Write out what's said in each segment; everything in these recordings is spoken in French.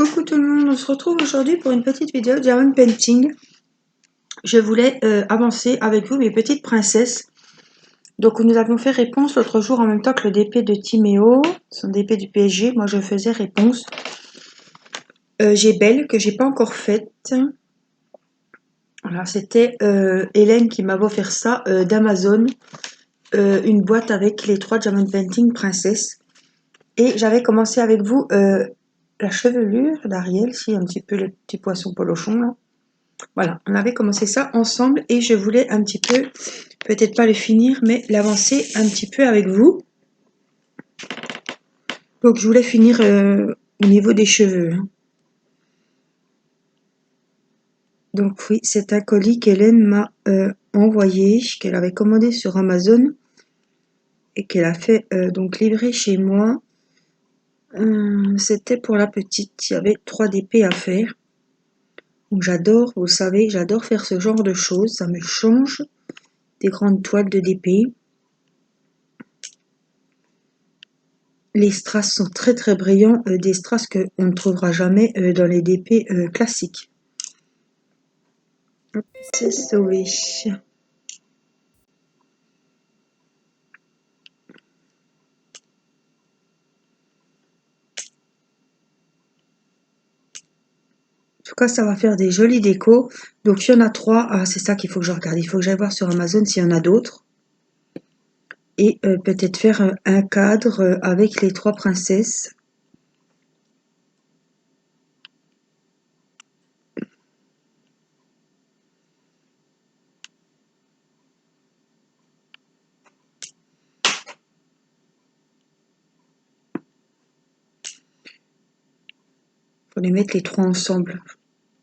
Coucou tout le monde, on se retrouve aujourd'hui pour une petite vidéo Diamond Painting. Je voulais avancer avec vous mes petites princesses. Donc nous avions fait réponse l'autre jour en même temps que le DP de Timéo, son DP du PSG. Moi je faisais réponse. J'ai Belle que j'ai pas encore faite. Voilà, c'était Hélène qui m'avait offert ça d'Amazon. Une boîte avec les 3 Diamond Painting princesses. Et j'avais commencé avec vous la chevelure d'Ariel, si un petit peu le petit poisson polochon là. Voilà, on avait commencé ça ensemble et je voulais un petit peu, peut-être pas le finir, mais l'avancer un petit peu avec vous. Donc je voulais finir au niveau des cheveux. Donc oui, c'est un colis qu'Hélène m'a envoyé, qu'elle avait commandé sur Amazon et qu'elle a fait donc livrer chez moi. C'était pour la petite, il y avait 3 DP à faire. Donc j'adore, vous savez, j'adore faire ce genre de choses, ça me change des grandes toiles de DP. Les strass sont très très brillants, des strass qu'on ne trouvera jamais dans les DP classiques. Hop, c'est sauvé. En tout cas, ça va faire des jolies décos. Donc il y en a 3. Ah, c'est ça qu'il faut que je regarde. Il faut que j'aille voir sur Amazon s'il y en a d'autres. Et peut-être faire un cadre avec les 3 princesses. Faut les mettre les 3 ensemble.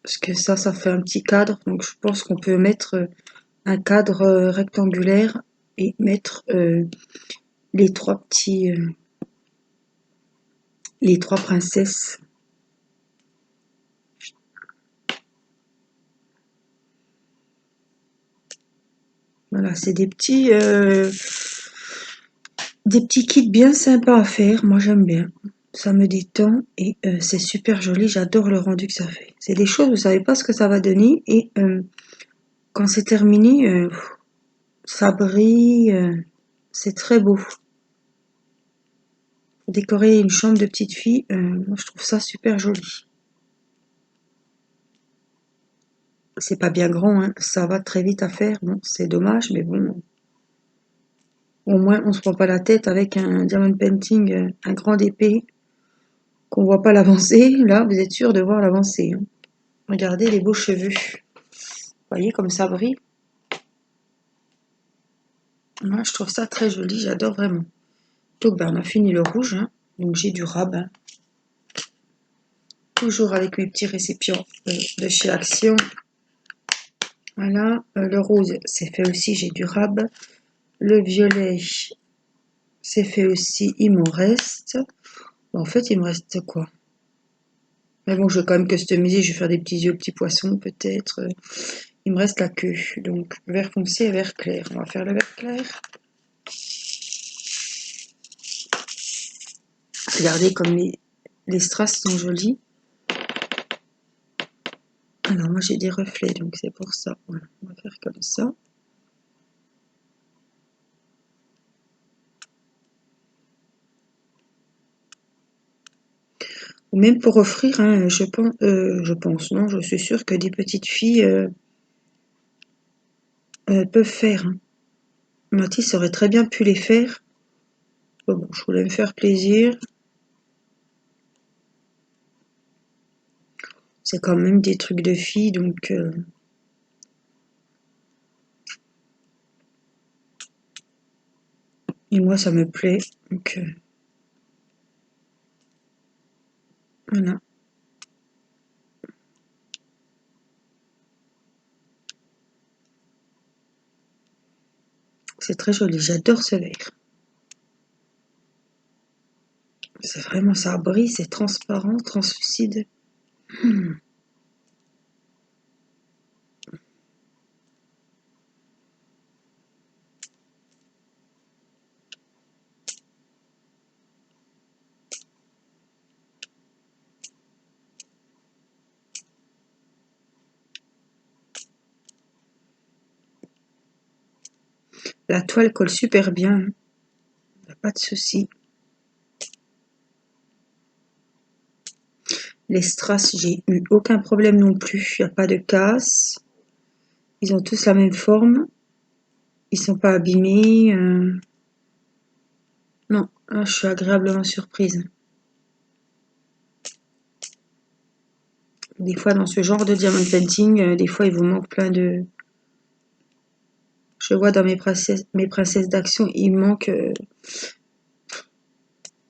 Parce que ça fait un petit cadre. Donc je pense qu'on peut mettre un cadre rectangulaire et mettre les 3 petits... les 3 princesses. Voilà, c'est des petits kits bien sympas à faire. Moi, j'aime bien. Ça me détend et c'est super joli. J'adore le rendu que ça fait. C'est des choses, vous savez pas ce que ça va donner. Et quand c'est terminé, ça brille. C'est très beau. Pour décorer une chambre de petite fille, moi, je trouve ça super joli. C'est pas bien grand, hein. Ça va très vite à faire. Bon, c'est dommage, mais bon. Au moins, on se prend pas la tête avec un diamond painting, un grand épée, qu'on voit pas l'avancée. Là, vous êtes sûr de voir l'avancée. Hein. Regardez les beaux cheveux. Vous voyez comme ça brille. Moi, je trouve ça très joli. J'adore vraiment. Donc, ben, on a fini le rouge. Hein. Donc, j'ai du rab. Hein. Toujours avec mes petits récipients de chez Action. Voilà. Le rose, c'est fait aussi. J'ai du rab. Le violet, c'est fait aussi. Il m'en reste. En fait, il me reste quoi? Mais bon, je vais quand même customiser. Je vais faire des petits yeux, petits poissons, peut-être. Il me reste la queue. Donc, vert foncé et vert clair. On va faire le vert clair. Regardez comme les strass sont jolis. Alors, moi, j'ai des reflets, donc c'est pour ça. Voilà, on va faire comme ça. Ou même pour offrir, hein, je pense, non, je suis sûre que des petites filles peuvent faire. Hein. Mathis aurait très bien pu les faire. Bon, je voulais me faire plaisir. C'est quand même des trucs de filles, donc... Et moi, ça me plaît. Donc, voilà. C'est très joli. J'adore ce vert. C'est vraiment, ça brille, c'est transparent, translucide. La toile colle super bien. Pas de souci. Les strass, j'ai eu aucun problème non plus. Il n'y a pas de casse. Ils ont tous la même forme. Ils sont pas abîmés. Non, là, je suis agréablement surprise. Des fois, dans ce genre de diamond painting, des fois, il vous manque plein de... Je vois dans mes princesses d'action, il manque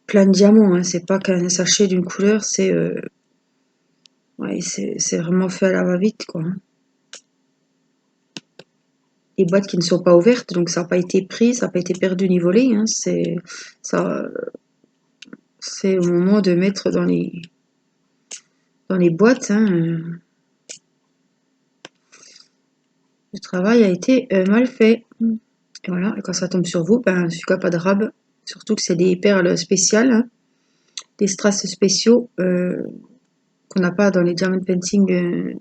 plein de diamants. Hein. C'est pas qu'un sachet d'une couleur, c'est ouais, c'est vraiment fait à la va-vite, quoi. Les boîtes qui ne sont pas ouvertes, donc ça n'a pas été pris, ça n'a pas été perdu ni volé. Hein. C'est au moment de mettre dans les boîtes. Hein. Le travail a été mal fait. Et voilà, et quand ça tombe sur vous, ben, celui-là pas de rab. Surtout que c'est des perles spéciales, hein, des strass spéciaux qu'on n'a pas dans les diamond painting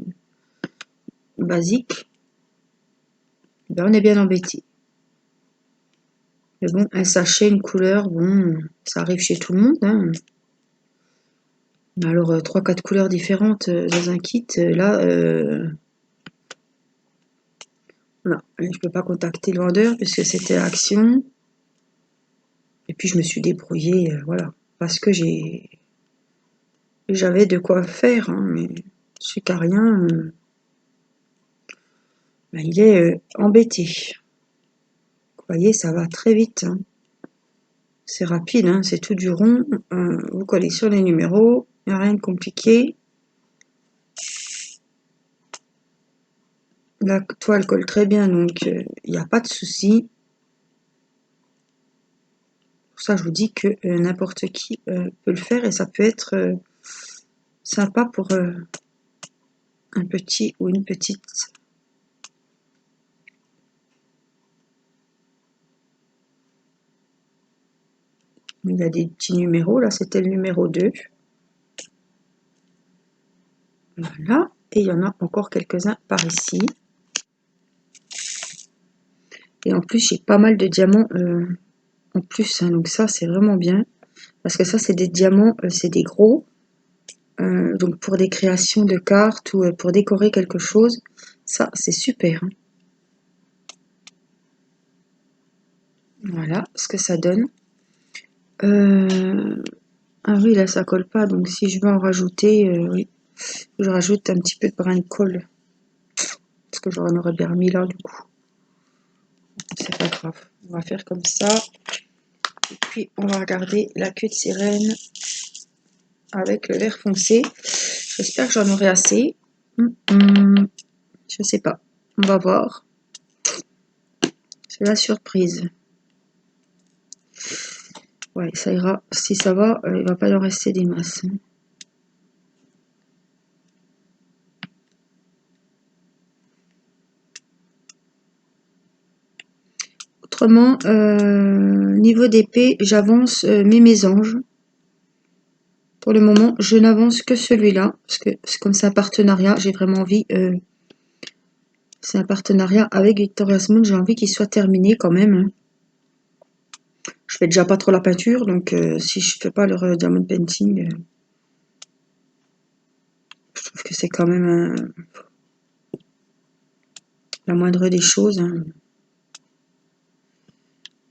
basiques. Ben, on est bien embêté. Mais bon, un sachet, une couleur, bon, ça arrive chez tout le monde. Hein. Alors, 3-4 couleurs différentes dans un kit, là, voilà. Je peux pas contacter le vendeur puisque c'était action. Et puis, je me suis débrouillée, voilà, parce que j'avais de quoi faire, hein, mais celui qui a rien, ben, il est embêté. Vous voyez, ça va très vite. Hein. C'est rapide, hein, c'est tout du rond. Vous collez sur les numéros, il n'y a rien de compliqué. La toile colle très bien, donc il n'y a pas de souci. Pour ça, je vous dis que n'importe qui peut le faire et ça peut être sympa pour un petit ou une petite. Il y a des petits numéros, là c'était le numéro 2. Voilà, et il y en a encore quelques-uns par ici. Et en plus, j'ai pas mal de diamants en plus, hein, donc ça c'est vraiment bien. Parce que ça c'est des diamants, c'est des gros. Donc pour des créations de cartes ou pour décorer quelque chose, ça c'est super. Hein. Voilà ce que ça donne. Ah oui, là ça colle pas, donc si je veux en rajouter, oui, je rajoute un petit peu de brin de colle. Parce que j'en aurais bien remis là du coup. C'est pas grave. On va faire comme ça. Et puis on va regarder la queue de sirène avec le vert foncé. J'espère que j'en aurai assez. Je sais pas. On va voir. C'est la surprise. Ouais, ça ira. Si ça va, il va pas y en rester des masses. Hein. Autrement, niveau d'épée, j'avance mes mésanges. Pour le moment, je n'avance que celui-là, parce que comme c'est un partenariat, j'ai vraiment envie... c'est un partenariat avec Victoria's Moon, j'ai envie qu'il soit terminé quand même. Hein. Je fais déjà pas trop la peinture, donc si je fais pas leur diamond painting, je trouve que c'est quand même la moindre des choses. Hein.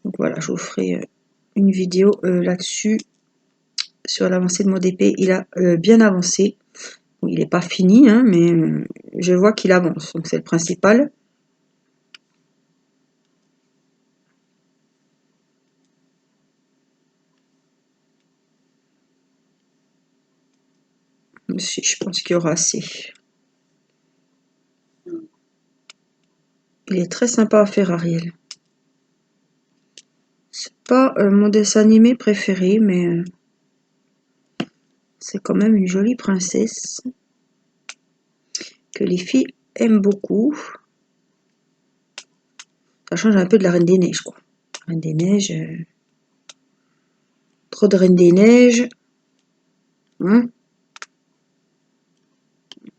Donc voilà, je vous ferai une vidéo là-dessus, sur l'avancée de mon épée. Il a bien avancé. Bon, il n'est pas fini, hein, mais je vois qu'il avance, donc c'est le principal. Si, je pense qu'il y aura assez. Il est très sympa à faire, Ariel. C'est pas mon dessin animé préféré, mais c'est quand même une jolie princesse que les filles aiment beaucoup. Ça change un peu de la Reine des Neiges, quoi. Reine des Neiges, trop de Reine des Neiges. Hein,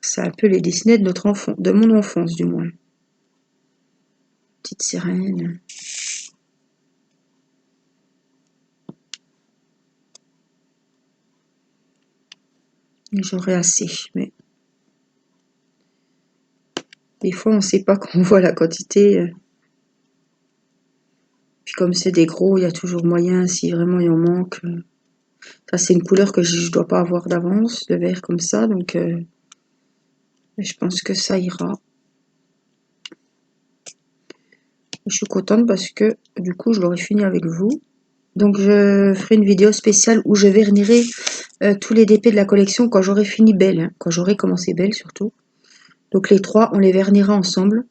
c'est un peu les Disney de mon enfance, du moins. Petite sirène. Et j'aurai assez, mais des fois on ne sait pas quand on voit la quantité. Puis comme c'est des gros, il y a toujours moyen, si vraiment il en manque. Ça c'est une couleur que je dois pas avoir d'avance, le vert comme ça, donc je pense que ça ira. Je suis contente parce que du coup je l'aurai fini avec vous. Donc je ferai une vidéo spéciale où je vernirai tous les DP de la collection quand j'aurai fini Belle, hein, quand j'aurai commencé Belle surtout. Donc les trois, on les vernira ensemble.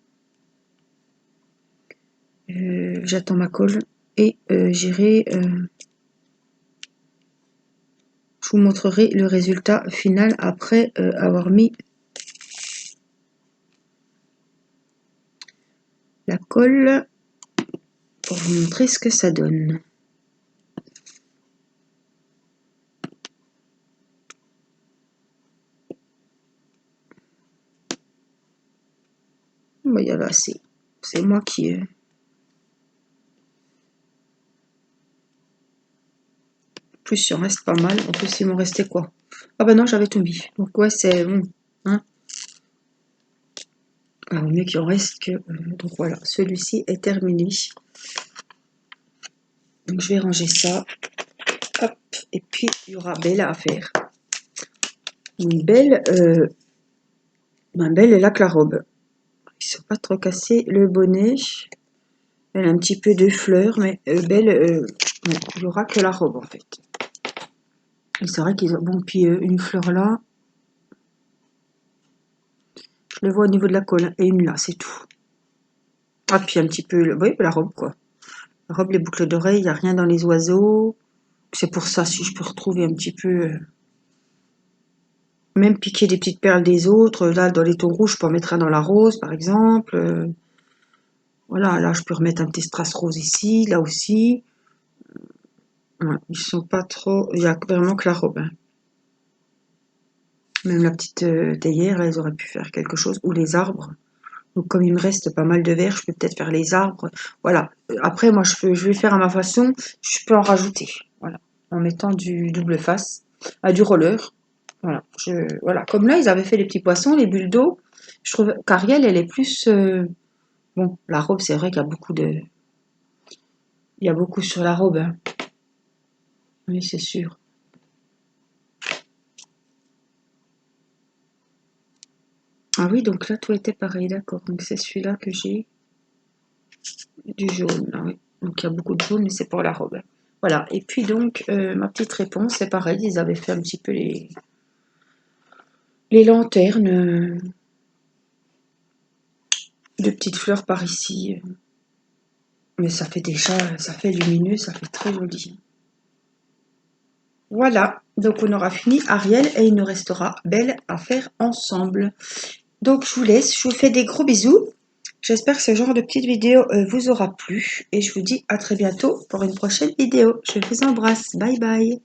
J'attends ma colle et j'irai. Je vous montrerai le résultat final après avoir mis la colle pour vous montrer ce que ça donne. Bon, il y avait assez. C'est moi qui... En plus, il en reste pas mal. En plus, il m'en restait quoi? Ah bah non, j'avais tout mis. Donc ouais, c'est bon. Hein, alors, mieux qu'il en reste que... donc voilà, celui-ci est terminé. Donc je vais ranger ça. Hop. Et puis, il y aura Belle à faire. Une Belle... Belle, elle a que la robe. Ils sont pas trop cassés. Le bonnet... Elle a un petit peu de fleurs, mais Belle... bon, il y aura que la robe en fait. Et c'est vrai qu'ils ont... Bon, puis une fleur là... Je le vois au niveau de la colle. Et une là, c'est tout. Ah, puis un petit peu... Oui, la robe quoi. La robe, les boucles d'oreilles, il n'y a rien dans les oiseaux. C'est pour ça, si je peux retrouver un petit peu... même piquer des petites perles des autres. Là, dans les tons rouges, je peux en mettre un dans la rose, par exemple. Voilà, là, je peux remettre un petit strass rose ici, là aussi. Ouais, ils sont pas trop... Il n'y a vraiment que la robe. Hein. Même la petite théière, là, ils auraient pu faire quelque chose. Ou les arbres. Donc, comme il me reste pas mal de verre, je peux peut-être faire les arbres. Voilà. Après, moi, je vais faire à ma façon. Je peux en rajouter. Voilà. En mettant du double face. Du roller. Voilà. Voilà. Comme là, ils avaient fait les petits poissons, les bulles d'eau. Je trouve qu'Ariel, elle est plus... Bon, la robe, c'est vrai qu'il y a beaucoup de... Il y a beaucoup sur la robe. Hein. Oui, c'est sûr. Ah oui, donc là, tout était pareil, d'accord. Donc c'est celui-là que j'ai du jaune. Ah oui. Donc il y a beaucoup de jaune, mais c'est pour la robe. Voilà. Et puis donc, ma petite réponse, c'est pareil. Ils avaient fait un petit peu les lanternes de petites fleurs par ici. Mais ça fait déjà, ça fait lumineux, ça fait très joli. Voilà. Donc on aura fini Ariel et il nous restera Belle à faire ensemble. Donc je vous laisse, je vous fais des gros bisous. J'espère que ce genre de petite vidéo vous aura plu et je vous dis à très bientôt pour une prochaine vidéo. Je vous embrasse. Bye bye.